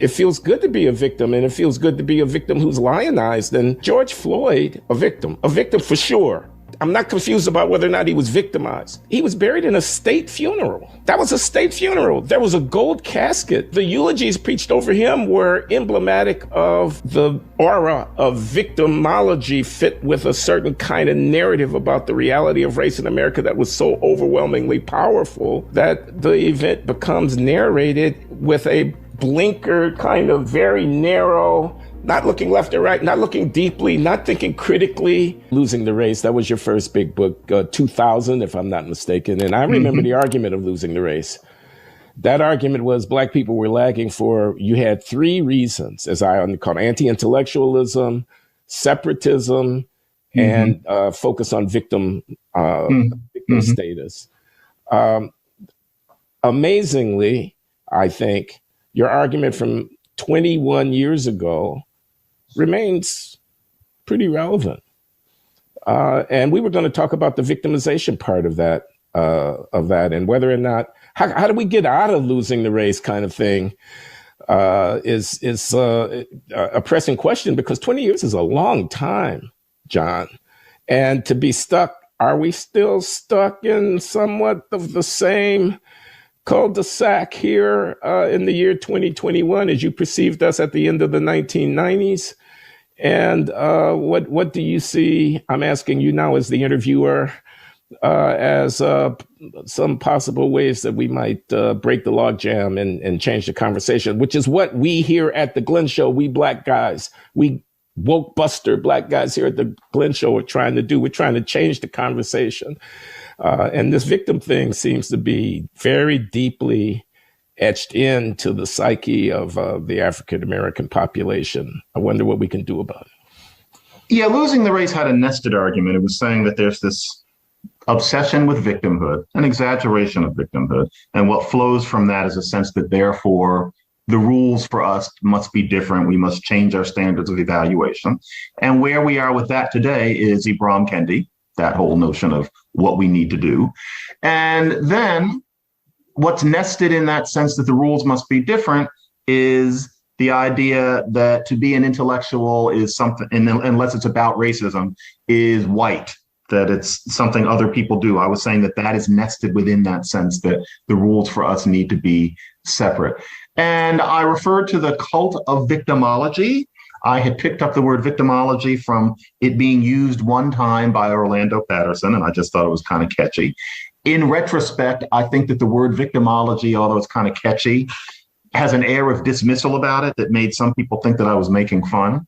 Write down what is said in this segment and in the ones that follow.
It feels good to be a victim, and it feels good to be a victim who's lionized. And George Floyd, a victim for sure. I'm not confused about whether or not he was victimized. He was buried in a state funeral. That was a state funeral. There was a gold casket. The eulogies preached over him were emblematic of the aura of victimology fit with a certain kind of narrative about the reality of race in America that was so overwhelmingly powerful that the event becomes narrated with a blinker, kind of very narrow, not looking left or right, not looking deeply, not thinking critically. Losing the Race, that was your first big book, 2000, if I'm not mistaken. And I remember the argument of Losing the Race. That argument was Black people were lagging for, you had three reasons, as I call it, anti-intellectualism, separatism, and focus on victim status. Amazingly, I think, your argument from 21 years ago remains pretty relevant. And we were going to talk about the victimization part of that, and whether or not, how do we get out of losing the race kind of thing is a pressing question, because 20 years is a long time, John. And to be stuck, are we still stuck in somewhat of the same cul-de-sac here in the year 2021 as you perceived us at the end of the 1990s? And what do you see, I'm asking you now as the interviewer, as some possible ways that we might break the logjam and change the conversation, which is what we here at the Glenn Show, we Black guys, we woke buster Black guys here at the Glenn Show are trying to do. We're trying to change the conversation. And this victim thing seems to be very deeply etched into the psyche of the African-American population. I wonder what we can do about it. Yeah, Losing the Race had a nested argument. It was saying that there's this obsession with victimhood, an exaggeration of victimhood. And what flows from that is a sense that therefore the rules for us must be different. We must change our standards of evaluation. And where we are with that today is Ibram Kendi, that whole notion of what we need to do. And then what's nested in that sense that the rules must be different is the idea that to be an intellectual is something, and unless it's about racism, is white, that it's something other people do. I was saying that that is nested within that sense that the rules for us need to be separate. And I referred to the cult of victimology. I had picked up the word victimology from it being used one time by Orlando Patterson, and I just thought it was kind of catchy. In retrospect, I think that the word victimology, although it's kind of catchy, has an air of dismissal about it that made some people think that I was making fun.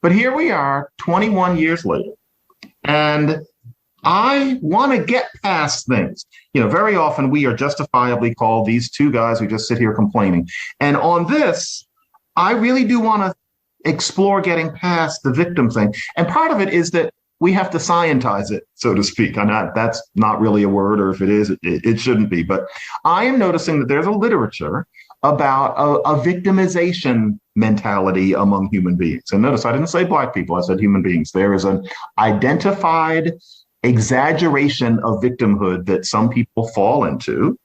But here we are, 21 years later, and I want to get past things. You know, very often we are justifiably called these two guys who just sit here complaining. And on this, I really do want to explore getting past the victim thing. And part of it is that we have to scientize it, so to speak. That's not really a word, or if it is, it shouldn't be. But I am noticing that there's a literature about a victimization mentality among human beings. And notice I didn't say Black people, I said human beings. There is an identified exaggeration of victimhood that some people fall into.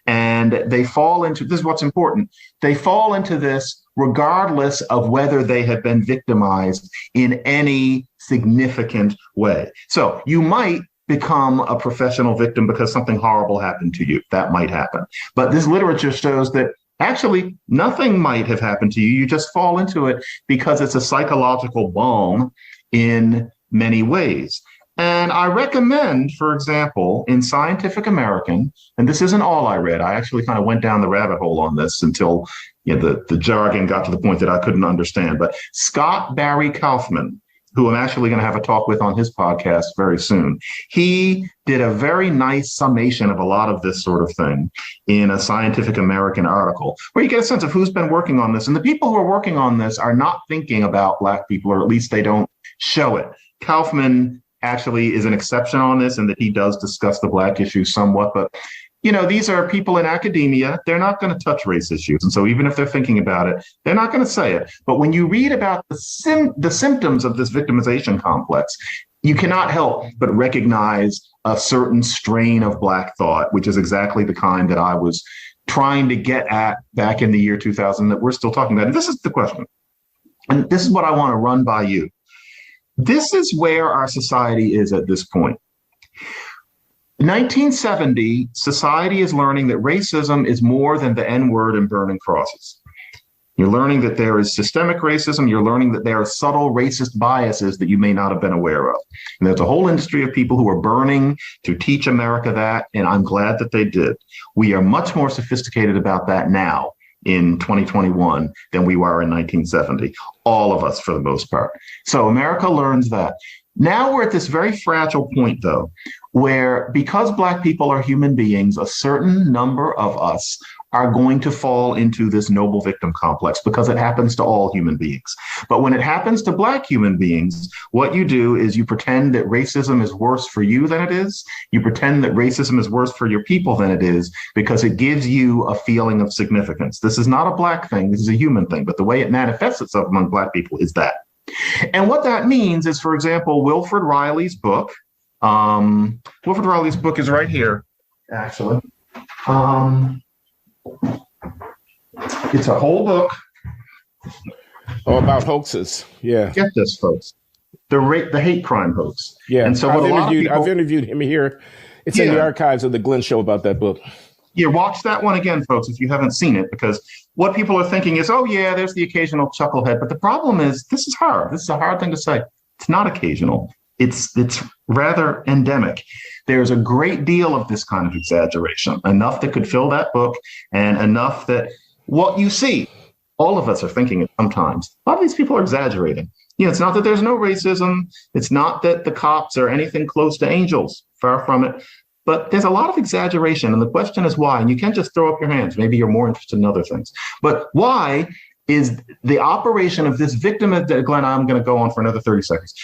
And they fall into, this is what's important, they fall into this regardless of whether they have been victimized in any significant way. So you might become a professional victim because something horrible happened to you. That might happen. But this literature shows that actually nothing might have happened to you. You just fall into it because it's a psychological balm in many ways. And I recommend, for example, in Scientific American, and this isn't all I read, I actually kind of went down the rabbit hole on this until the jargon got to the point that I couldn't understand. But Scott Barry Kaufman, who I'm actually going to have a talk with on his podcast very soon, he did a very nice summation of a lot of this sort of thing in a Scientific American article, where you get a sense of who's been working on this. And the people who are working on this are not thinking about Black people, or at least they don't show it. Kaufman actually is an exception on this, and that he does discuss the Black issue somewhat. But, these are people in academia. They're not going to touch race issues. And so even if they're thinking about it, they're not going to say it. But when you read about the symptoms of this victimization complex, you cannot help but recognize a certain strain of Black thought, which is exactly the kind that I was trying to get at back in the year 2000 that we're still talking about. And this is the question. And this is what I want to run by you. This is where our society is at this point. 1970, society is learning that racism is more than the N-word and burning crosses. You're learning that there is systemic racism. You're learning that there are subtle racist biases that you may not have been aware of. And there's a whole industry of people who are burning to teach America that, and I'm glad that they did. We are much more sophisticated about that now in 2021 than we were in 1970. All of us, for the most part. So America learns that. Now we're at this very fragile point, though, where because Black people are human beings, a certain number of us are going to fall into this noble victim complex because it happens to all human beings. But when it happens to Black human beings, what you do is you pretend that racism is worse for you than it is. You pretend that racism is worse for your people than it is because it gives you a feeling of significance. This is not a Black thing. This is a human thing. But the way it manifests itself among Black people is that. And what that means is, for example, Wilfred Riley's book. Wilfred Riley's book is right here, actually. It's a whole book. Oh, about hoaxes. Yeah. Get this, folks. The hate crime hoax. Yeah. And so I've interviewed him here. It's in the archives of the Glenn Show about that book. Yeah, watch that one again, folks, if you haven't seen it, because what people are thinking is, oh, yeah, there's the occasional chucklehead. But the problem is, this is hard. This is a hard thing to say. It's not occasional. It's rather endemic. There's a great deal of this kind of exaggeration, enough that could fill that book and enough that what you see, all of us are thinking it sometimes. A lot of these people are exaggerating. You know, it's not that there's no racism. It's not that the cops are anything close to angels. Far from it. But there's a lot of exaggeration. And the question is why? And you can't just throw up your hands. Maybe you're more interested in other things. But why is the operation of this victim, Glenn, I'm going to go on for another 30 seconds.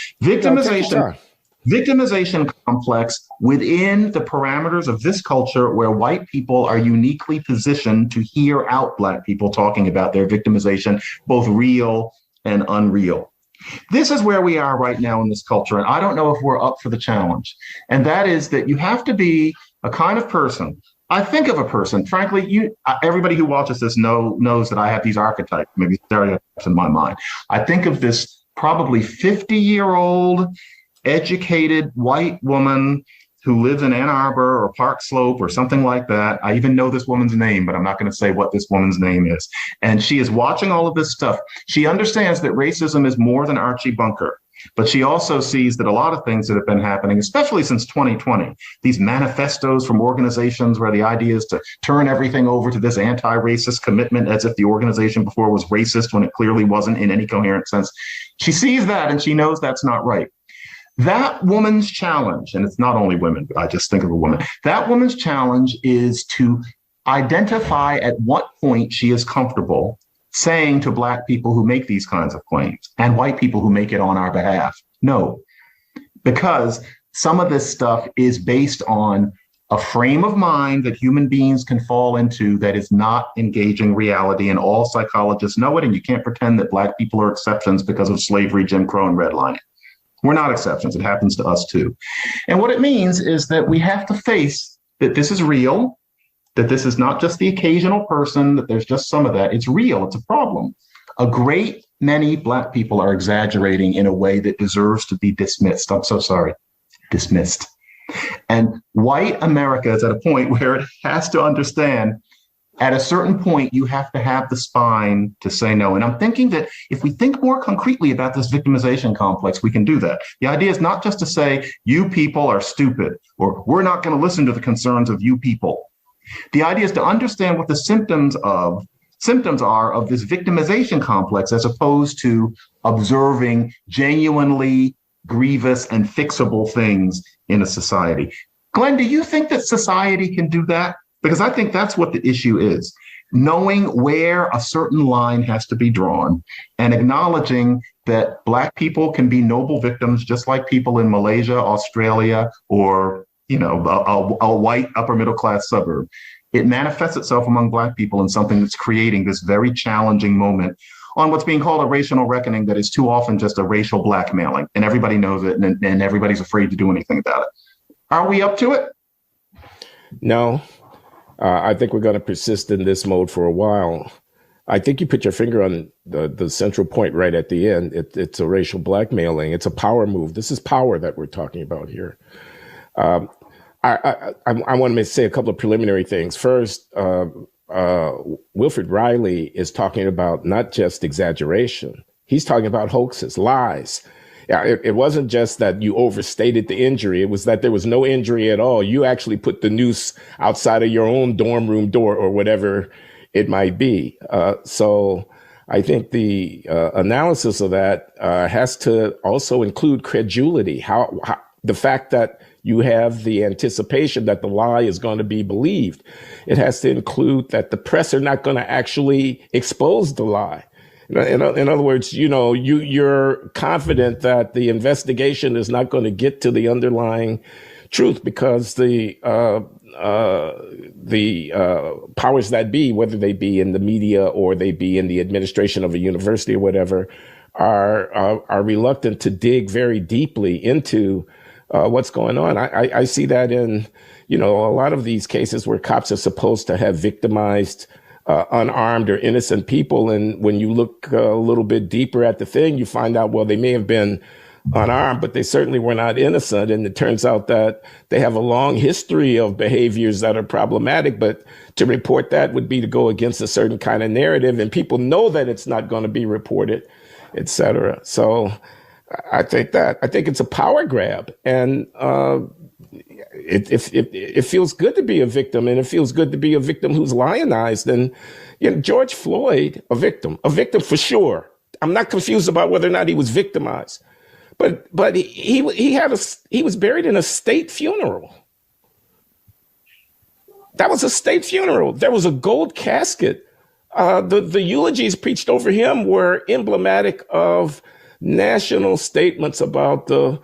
Victimization complex within the parameters of this culture where white people are uniquely positioned to hear out Black people talking about their victimization, both real and unreal. This is where we are right now in this culture, and I don't know if we're up for the challenge. And that is that you have to be a kind of person. I think of a person, frankly, everybody who watches this knows that I have these archetypes, maybe stereotypes in my mind. I think of this probably 50-year-old, educated white woman who lives in Ann Arbor or Park Slope or something like that. I even know this woman's name, but I'm not going to say what this woman's name is. And she is watching all of this stuff. She understands that racism is more than Archie Bunker, but she also sees that a lot of things that have been happening, especially since 2020, these manifestos from organizations where the idea is to turn everything over to this anti-racist commitment as if the organization before was racist when it clearly wasn't in any coherent sense. She sees that and she knows that's not right. That woman's challenge, and it's not only women, but I just think of a woman, that woman's challenge is to identify at what point she is comfortable saying to Black people who make these kinds of claims and white people who make it on our behalf, no, because some of this stuff is based on a frame of mind that human beings can fall into that is not engaging reality, and all psychologists know it, and you can't pretend that Black people are exceptions because of slavery, Jim Crow, and redlining. We're not exceptions. It happens to us too. And what it means is that we have to face that this is real, that this is not just the occasional person, that there's just some of that. It's real. It's a problem. A great many Black people are exaggerating in a way that deserves to be dismissed. I'm so sorry. Dismissed. And white America is at a point where it has to understand at a certain point, you have to have the spine to say no. And I'm thinking that if we think more concretely about this victimization complex, we can do that. The idea is not just to say, you people are stupid, or we're not going to listen to the concerns of you people. The idea is to understand what the symptoms are of this victimization complex, as opposed to observing genuinely grievous and fixable things in a society. Glenn, do you think that society can do that? Because I think that's what the issue is, knowing where a certain line has to be drawn and acknowledging that Black people can be noble victims, just like people in Malaysia, Australia, or, you know, a white upper middle class suburb. It manifests itself among Black people in something that's creating this very challenging moment on what's being called a racial reckoning that is too often just a racial blackmailing. And everybody knows it, and everybody's afraid to do anything about it. Are we up to it? No. I think we're going to persist in this mode for a while. I think you put your finger on the central point right at the end. It's a racial blackmailing. It's a power move. This is power that we're talking about here. I want to say a couple of preliminary things. First, Wilfred Riley is talking about not just exaggeration. He's talking about hoaxes, lies. Yeah, it wasn't just that you overstated the injury. It was that there was no injury at all. You actually put the noose outside of your own dorm room door or whatever it might be. So I think the analysis of that has to also include credulity. How the fact that you have the anticipation that the lie is going to be believed. It has to include that the press are not going to actually expose the lie. In other words, you're confident that the investigation is not going to get to the underlying truth because the powers that be, whether they be in the media or they be in the administration of a university or whatever, are reluctant to dig very deeply into what's going on. I see that in, a lot of these cases where cops are supposed to have victimized unarmed or innocent people. And when you look a little bit deeper at the thing, you find out, well, they may have been unarmed, but they certainly were not innocent. And it turns out that they have a long history of behaviors that are problematic. But to report that would be to go against a certain kind of narrative. And people know that it's not going to be reported, et cetera. So I think it's a power grab, and it feels good to be a victim, and it feels good to be a victim who's lionized. And George Floyd, a victim for sure. I'm not confused about whether or not he was victimized, but he was buried in a state funeral. That was a state funeral. There was a gold casket. The eulogies preached over him were emblematic of national statements about the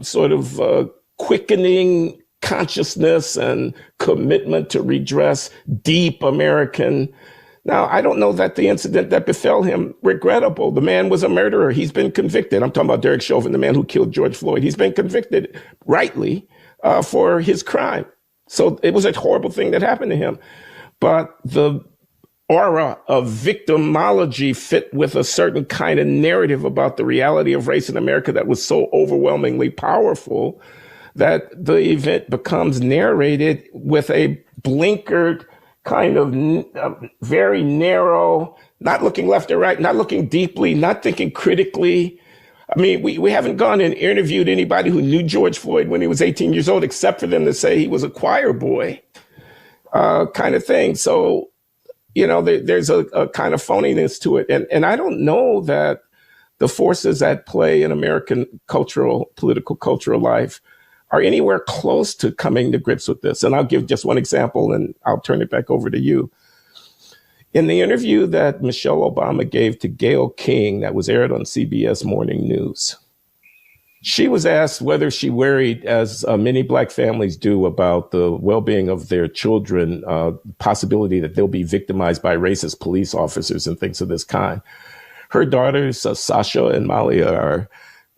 sort of quickening consciousness and commitment to redress deep American. Now, I don't know that the incident that befell him, regrettable. The man was a murderer. He's been convicted. I'm talking about Derek Chauvin, the man who killed George Floyd. He's been convicted rightly for his crime. So it was a horrible thing that happened to him. But the aura of victimology fit with a certain kind of narrative about the reality of race in America that was so overwhelmingly powerful that the event becomes narrated with a blinkered kind of very narrow, not looking left or right, not looking deeply, not thinking critically. I mean, we haven't gone and interviewed anybody who knew George Floyd when he was 18 years old, except for them to say he was a choir boy, kind of thing. So, there's a kind of phoniness to it. And I don't know that the forces at play in American political cultural life are anywhere close to coming to grips with this. And I'll give just one example and I'll turn it back over to you. In the interview that Michelle Obama gave to Gayle King that was aired on CBS Morning News, she was asked whether she worried, as many Black families do, about the well-being of their children, possibility that they'll be victimized by racist police officers and things of this kind. Her daughters, Sasha and Malia, are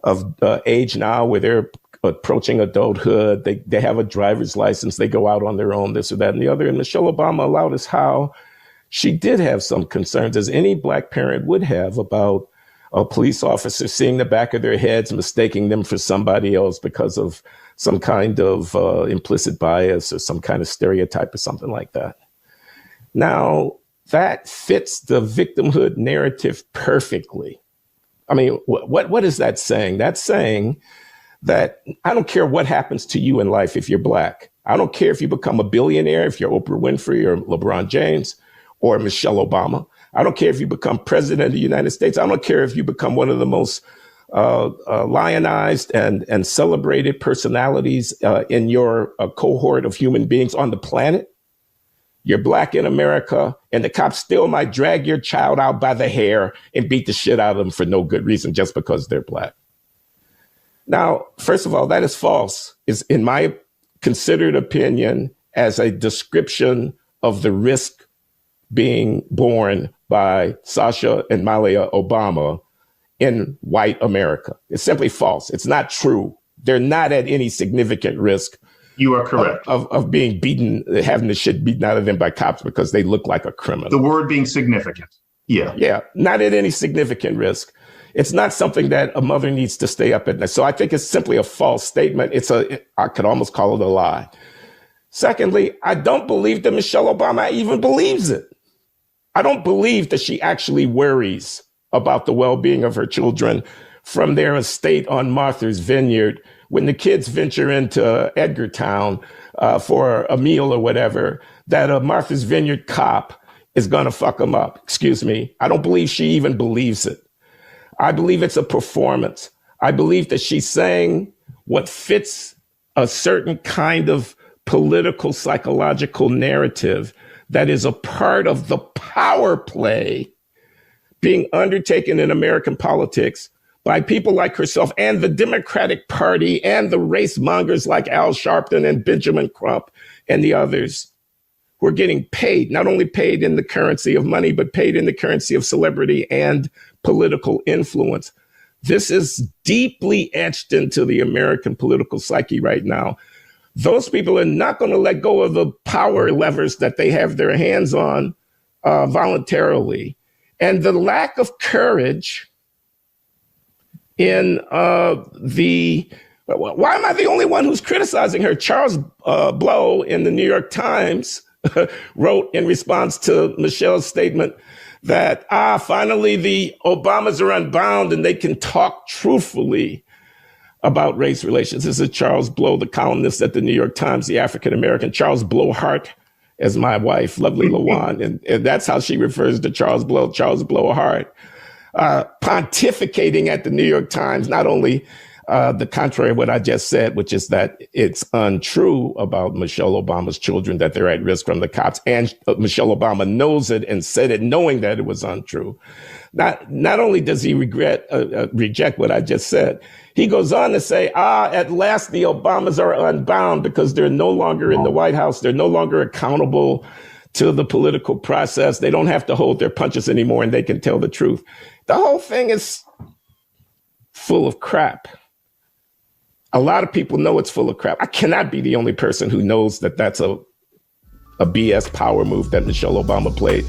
of age now where they're approaching adulthood. They have a driver's license. They go out on their own, this or that and the other. And Michelle Obama allowed us how she did have some concerns, as any Black parent would have, about a police officer seeing the back of their heads, mistaking them for somebody else because of some kind of implicit bias or some kind of stereotype or something like that. Now, that fits the victimhood narrative perfectly. I mean, what is that saying? That's saying that I don't care what happens to you in life if you're Black. I don't care if you become a billionaire, if you're Oprah Winfrey or LeBron James or Michelle Obama. I don't care if you become president of the United States. I don't care if you become one of the most lionized and celebrated personalities in your cohort of human beings on the planet. You're Black in America, and the cops still might drag your child out by the hair and beat the shit out of them for no good reason just because they're Black. Now, first of all, that is false. Is in my considered opinion as a description of the risk being borne by Sasha and Malia Obama in white America. It's simply false. It's not true. They're not at any significant risk You are correct. Of being beaten, having the shit beaten out of them by cops because they look like a criminal. The word being significant. Yeah. Yeah, not at any significant risk. It's not something that a mother needs to stay up at night. So I think it's simply a false statement. I could almost call it a lie. Secondly, I don't believe that Michelle Obama even believes it. I don't believe that she actually worries about the well-being of her children from their estate on Martha's Vineyard when the kids venture into Edgartown for a meal or whatever, that a Martha's Vineyard cop is going to fuck them up. Excuse me. I don't believe she even believes it. I believe it's a performance. I believe that she's saying what fits a certain kind of political, psychological narrative that is a part of the power play being undertaken in American politics by people like herself and the Democratic Party and the race mongers like Al Sharpton and Benjamin Crump and the others who are getting paid, not only paid in the currency of money, but paid in the currency of celebrity and political influence. This is deeply etched into the American political psyche right now. Those people are not going to let go of the power levers that they have their hands on voluntarily. And the lack of courage in why am I the only one who's criticizing her? Charles Blow in the New York Times wrote in response to Michelle's statement that, finally the Obamas are unbound and they can talk truthfully about race relations. This is Charles Blow, the columnist at the New York Times, the African-American. Charles Blowhart, as my wife, lovely Lawan, and that's how she refers to Charles Blow, Charles Blowhart, pontificating at the New York Times, not only the contrary of what I just said, which is that it's untrue about Michelle Obama's children, that they're at risk from the cops. And Michelle Obama knows it and said it knowing that it was untrue. Not only does he reject what I just said, he goes on to say, at last the Obamas are unbound because they're no longer in the White House. They're no longer accountable to the political process. They don't have to hold their punches anymore and they can tell the truth. The whole thing is full of crap. A lot of people know it's full of crap. I cannot be the only person who knows that that's a BS power move that Michelle Obama played.